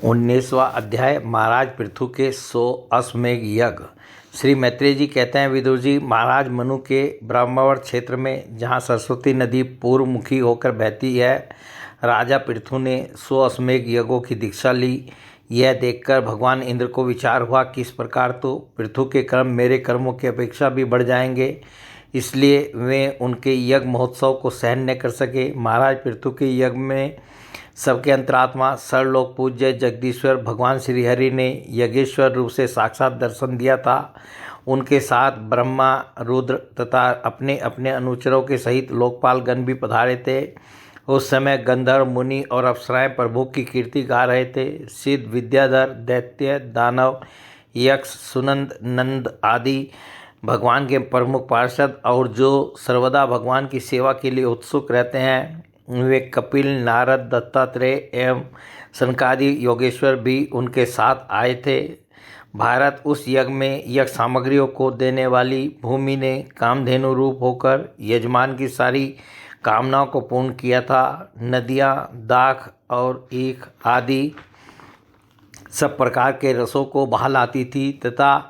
19वां अध्याय महाराज पृथु के 100 अश्वमेध यज्ञ। श्री मैत्रेय जी कहते हैं, विदुर जी, महाराज मनु के ब्रह्मावर्त क्षेत्र में जहाँ सरस्वती नदी पूर्व मुखी होकर बहती है, राजा पृथु ने 100 अश्वमेध यज्ञों की दीक्षा ली। यह देखकर भगवान इंद्र को विचार हुआ कि इस प्रकार तो पृथु के कर्म मेरे कर्मों की अपेक्षा भी बढ़ जाएंगे, इसलिए वे उनके यज्ञ महोत्सव को सहन न कर सके। महाराज पृथु के यज्ञ में सबके अंतरात्मा सर्वलोक पूज्य जगदीश्वर भगवान श्री हरि ने यज्ञेश्वर रूप से साक्षात दर्शन दिया था। उनके साथ ब्रह्मा, रुद्र तथा अपने अपने अनुचरों के सहित लोकपाल गण भी पधारे थे। उस समय गंधर्व, मुनि और अप्सराएं प्रभु की कीर्ति गा रहे थे। सिद्ध, विद्याधर, दैत्य, दानव, यक्ष, सुनंद, नंद आदि भगवान के प्रमुख पार्षद और जो सर्वदा भगवान की सेवा के लिए उत्सुक रहते हैं, वे कपिल, नारद, दत्तात्रेय एवं सनकादि योगेश्वर भी उनके साथ आए थे। भारत उस यज्ञ में यज्ञ सामग्रियों को देने वाली भूमि ने कामधेनु रूप होकर यजमान की सारी कामनाओं को पूर्ण किया था। नदियाँ, दाख और ईख आदि सब प्रकार के रसों को बहा लाती थी तथा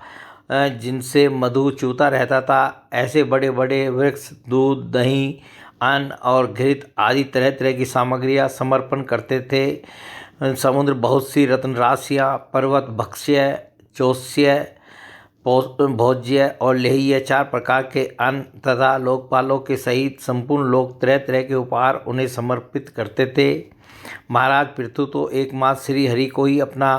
जिनसे मधु चूता रहता था। ऐसे बड़े बड़े वृक्ष दूध, दही, अन्न और घृत आदि तरह तरह की सामग्रियाँ समर्पण करते थे। समुद्र बहुत सी रत्न राशियाँ, पर्वत भक्ष्य, चोष्य, भोज्य और लेह्य 4 प्रकार के अन्न तथा लोकपालों के सहित संपूर्ण लोक तरह तरह के उपहार उन्हें समर्पित करते थे। महाराज पृथु तो एकमात्र श्री हरि को ही अपना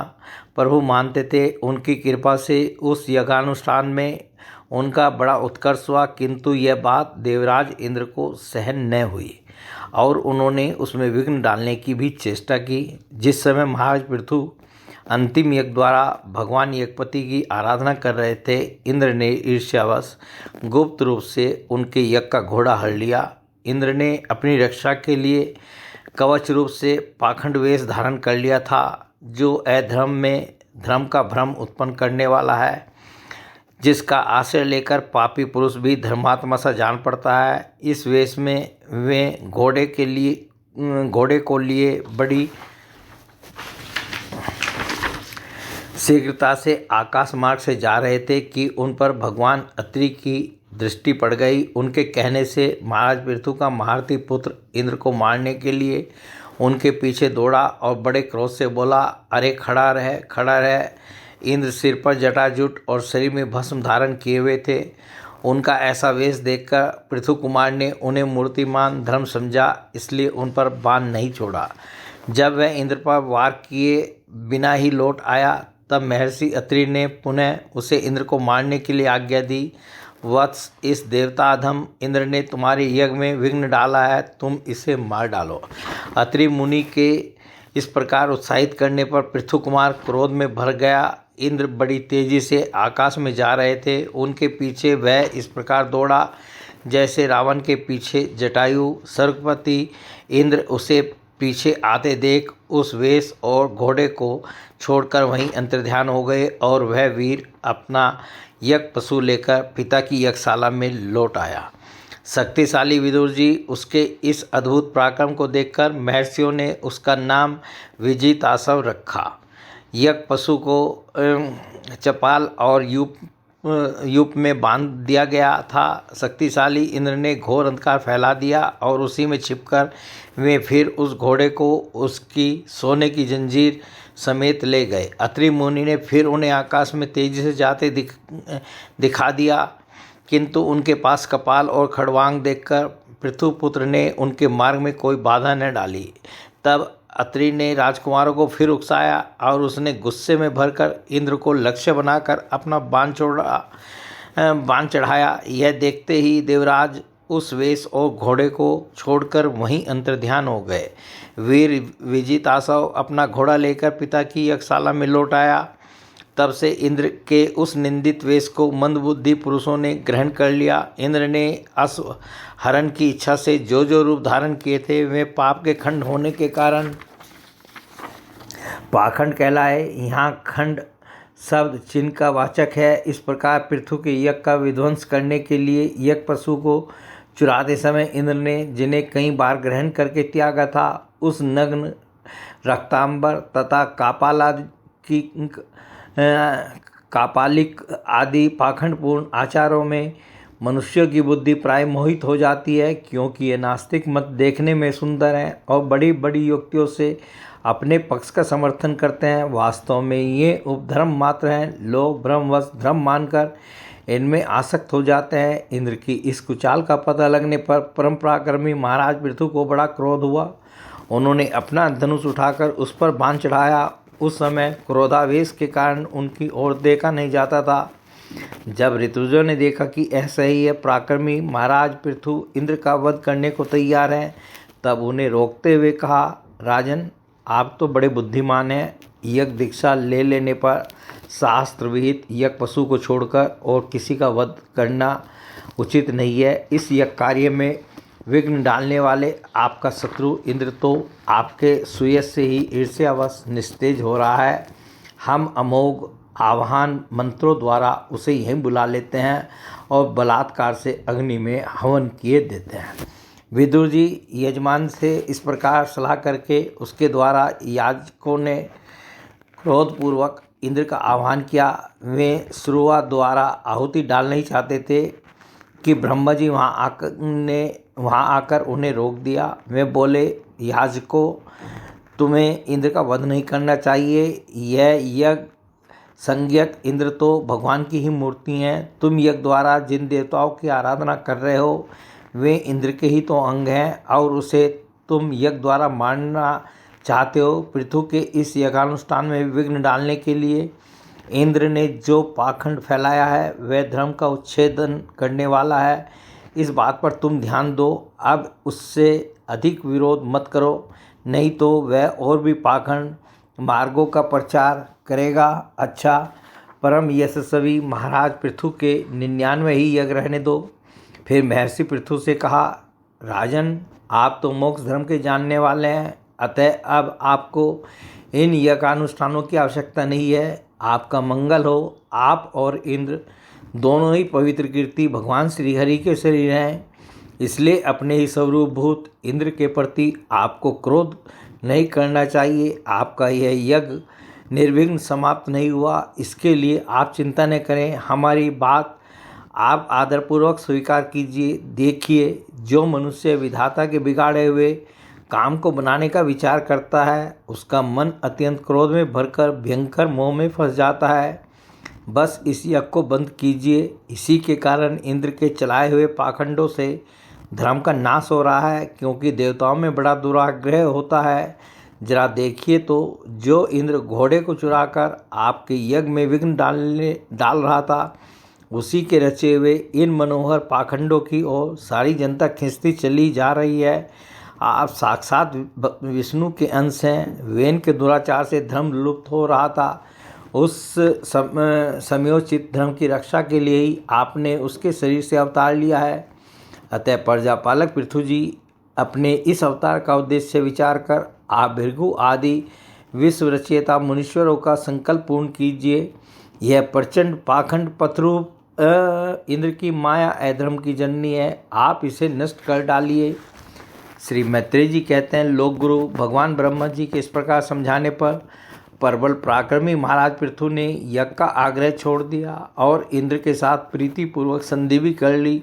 प्रभु मानते थे। उनकी कृपा से उस यज्ञानुष्ठान में उनका बड़ा उत्कर्ष हुआ, किंतु यह बात देवराज इंद्र को सहन न हुई और उन्होंने उसमें विघ्न डालने की भी चेष्टा की। जिस समय महाराज पृथु अंतिम यज्ञ द्वारा भगवान यज्ञपति की आराधना कर रहे थे, इंद्र ने ईर्ष्यावश गुप्त रूप से उनके यज्ञ का घोड़ा हर लिया। इंद्र ने अपनी रक्षा के लिए कवच रूप से पाखंड वेश धारण कर लिया था, जो अधर्म में धर्म का भ्रम उत्पन्न करने वाला है, जिसका आश्रय लेकर पापी पुरुष भी धर्मात्मा सा जान पड़ता है। इस वेश में वे घोड़े को लिए बड़ी शीघ्रता से आकाश मार्ग से जा रहे थे कि उन पर भगवान अत्रि की दृष्टि पड़ गई। उनके कहने से महाराज पृथु का महारथी पुत्र इंद्र को मारने के लिए उनके पीछे दौड़ा और बड़े क्रोध से बोला, अरे खड़ा रह, खड़ा रह। इंद्र सिर पर जटाजूट और शरीर में भस्म धारण किए हुए थे। उनका ऐसा वेश देखकर पृथु कुमार ने उन्हें मूर्तिमान धर्म समझा, इसलिए उन पर बाण नहीं छोड़ा। जब वह इंद्र पर वार किए बिना ही लौट आया, तब महर्षि अत्रि ने पुनः उसे इंद्र को मारने के लिए आज्ञा दी। वत्स, इस देवताधम इंद्र ने तुम्हारे यज्ञ में विघ्न डाला है, तुम इसे मार डालो। अत्रि मुनि के इस प्रकार उत्साहित करने पर पृथु कुमार क्रोध में भर गया। इंद्र बड़ी तेजी से आकाश में जा रहे थे। उनके पीछे वह इस प्रकार दौड़ा जैसे रावण के पीछे जटायु। सर्गपति इंद्र उसे पीछे आते देख उस वेश और घोड़े को छोड़कर वहीं अंतर्ध्यान हो गए और वह वीर अपना यज्ञ पशु लेकर पिता की यज्ञशाला में लौट आया। शक्तिशाली विदुर जी, उसके इस अद्भुत पराक्रम को देखकर महर्षियों ने उसका नाम विजितासव रखा। यज्ञ पशु को चपाल और यूप में बांध दिया गया था। शक्तिशाली इंद्र ने घोर अंधकार फैला दिया और उसी में छिपकर वे फिर उस घोड़े को उसकी सोने की जंजीर समेत ले गए। अत्रि मुनि ने फिर उन्हें आकाश में तेजी से जाते दिखा दिया, किंतु उनके पास कपाल और खड़वांग देखकर पृथुपुत्र ने उनके मार्ग में कोई बाधा न डाली। तब अत्रि ने राजकुमारों को फिर उकसाया और उसने गुस्से में भरकर इंद्र को लक्ष्य बनाकर अपना बाण चढ़ाया। यह देखते ही देवराज उस वेश और घोड़े को छोड़कर वहीं अंतर्ध्यान हो गए। वीर विजितासव अपना घोड़ा लेकर पिता की यज्ञशाला में लौट आया। तब से इंद्र के उस निंदित वेश को मंदबुद्धि पुरुषों ने ग्रहण कर लिया। इंद्र ने अश्व हरण की इच्छा से जो जो रूप धारण किए थे, वे पाप के खंड होने के कारण पाखंड कहलाए। यहाँ खंड शब्द चिन्ह का वाचक है। इस प्रकार पृथु के यज्ञ का विध्वंस करने के लिए यज्ञ पशु को चुराते समय इंद्र ने, जिन्हें कई बार ग्रहण करके त्यागा था, उस नग्न रक्तांबर तथा कापालिक आदि पाखंडपूर्ण आचारों में मनुष्य की बुद्धि प्राय मोहित हो जाती है, क्योंकि ये नास्तिक मत देखने में सुंदर हैं और बड़ी बड़ी युक्तियों से अपने पक्ष का समर्थन करते हैं। वास्तव में ये उपधर्म मात्र हैं। लोग भ्रमवश धर्म मानकर इनमें आसक्त हो जाते हैं। इंद्र की इस कुचाल का पता लगने पर परंपराक्रमी महाराज पृथु को बड़ा क्रोध हुआ। उन्होंने अपना धनुष उठाकर उस पर बाण चढ़ाया। उस समय क्रोधावेश के कारण उनकी ओर देखा नहीं जाता था। जब ऋतुजों ने देखा कि ऐसा ही है, पराक्रमी महाराज पृथु इंद्र का वध करने को तैयार हैं, तब उन्हें रोकते हुए कहा, राजन, आप तो बड़े बुद्धिमान हैं। यज्ञ दीक्षा ले लेने पर शास्त्र विहित यज्ञ पशु को छोड़कर और किसी का वध करना उचित नहीं है। इस यज्ञ कार्य में विघ्न डालने वाले आपका शत्रु इंद्र तो आपके सुयश से ही ईर्ष्यावश निस्तेज हो रहा है। हम अमोघ आवाहन मंत्रों द्वारा उसे यहीं बुला लेते हैं और बलात्कार से अग्नि में हवन किए देते हैं। विदुर जी यजमान से इस प्रकार सलाह करके उसके द्वारा याजकों ने क्रोधपूर्वक इंद्र का आह्वान किया। वे श्रुवा द्वारा आहुति डालना ही चाहते थे कि ब्रह्मा जी वहाँ आकर उन्हें रोक दिया। वे बोले, याजकों, तुम्हें इंद्र का वध नहीं करना चाहिए। यह यज्ञ संज्ञक इंद्र तो भगवान की ही मूर्ति हैं। तुम यज्ञ द्वारा जिन देवताओं की आराधना कर रहे हो वे इंद्र के ही तो अंग हैं और उसे तुम यज्ञ द्वारा मारना चाहते हो। पृथु के इस यज्ञानुष्ठान में विघ्न डालने के लिए इंद्र ने जो पाखंड फैलाया है वह धर्म का उच्छेदन करने वाला है। इस बात पर तुम ध्यान दो। अब उससे अधिक विरोध मत करो, नहीं तो वह और भी पाखंड मार्गों का प्रचार करेगा। अच्छा, परम यशस्वी महाराज पृथु के 99 ही यज्ञ रहने दो। फिर महर्षि पृथु से कहा, राजन, आप तो मोक्ष धर्म के जानने वाले हैं, अतः अब आपको इन यज्ञानुष्ठानों की आवश्यकता नहीं है। आपका मंगल हो। आप और इंद्र दोनों ही पवित्र कीर्ति भगवान श्री हरि के शरीर हैं, इसलिए अपने ही स्वरूपभूत इंद्र के प्रति आपको क्रोध नहीं करना चाहिए। आपका यह यज्ञ निर्विघ्न समाप्त नहीं हुआ, इसके लिए आप चिंता न करें। हमारी बात आप आदरपूर्वक स्वीकार कीजिए। देखिए, जो मनुष्य विधाता के बिगाड़े हुए काम को बनाने का विचार करता है उसका मन अत्यंत क्रोध में भरकर भयंकर मोह में फंस जाता है। बस इस यज्ञ को बंद कीजिए। इसी के कारण इंद्र के चलाए हुए पाखंडों से धर्म का नाश हो रहा है, क्योंकि देवताओं में बड़ा दुराग्रह होता है। जरा देखिए तो, जो इंद्र घोड़े को चुराकर आपके यज्ञ में विघ्न डाल रहा था, उसी के रचे हुए इन मनोहर पाखंडों की ओर सारी जनता खींचती चली जा रही है। आप साक्षात विष्णु के अंश हैं। वेन के दुराचार से धर्म लुप्त हो रहा था। उस समयोचित धर्म की रक्षा के लिए ही आपने उसके शरीर से अवतार लिया है। अतः प्रजापालक पृथु जी, अपने इस अवतार का उद्देश्य विचार कर आप भृगु आदि विश्व रचयिता मुनीश्वरों का संकल्प पूर्ण कीजिए। यह प्रचंड पाखंड पथरूप इंद्र की माया अधर्म की जननी है, आप इसे नष्ट कर डालिए। श्री मैत्रेय जी कहते हैं, लोक गुरु भगवान ब्रह्मा जी के इस प्रकार समझाने पर प्रबल पराक्रमी महाराज पृथु ने यज्ञ का आग्रह छोड़ दिया और इंद्र के साथ प्रीतिपूर्वक संधि भी कर ली।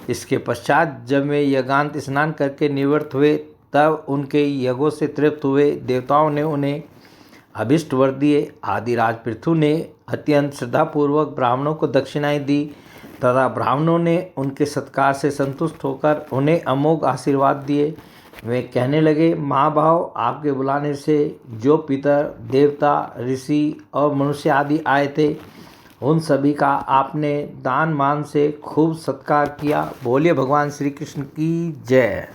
इसके पश्चात जब वे यज्ञांत स्नान करके निवृत्त हुए तब उनके यज्ञों से तृप्त हुए देवताओं ने उन्हें अभिष्ट वर दिए। आदिराज पृथु ने अत्यंत श्रद्धापूर्वक ब्राह्मणों को दक्षिणाएं दी तथा ब्राह्मणों ने उनके सत्कार से संतुष्ट होकर उन्हें अमोघ आशीर्वाद दिए। वे कहने लगे, महाभाव, आपके बुलाने से जो पितर, देवता, ऋषि और मनुष्य आदि आए थे उन सभी का आपने दान मान से खूब सत्कार किया। बोलिए भगवान श्री कृष्ण की जय।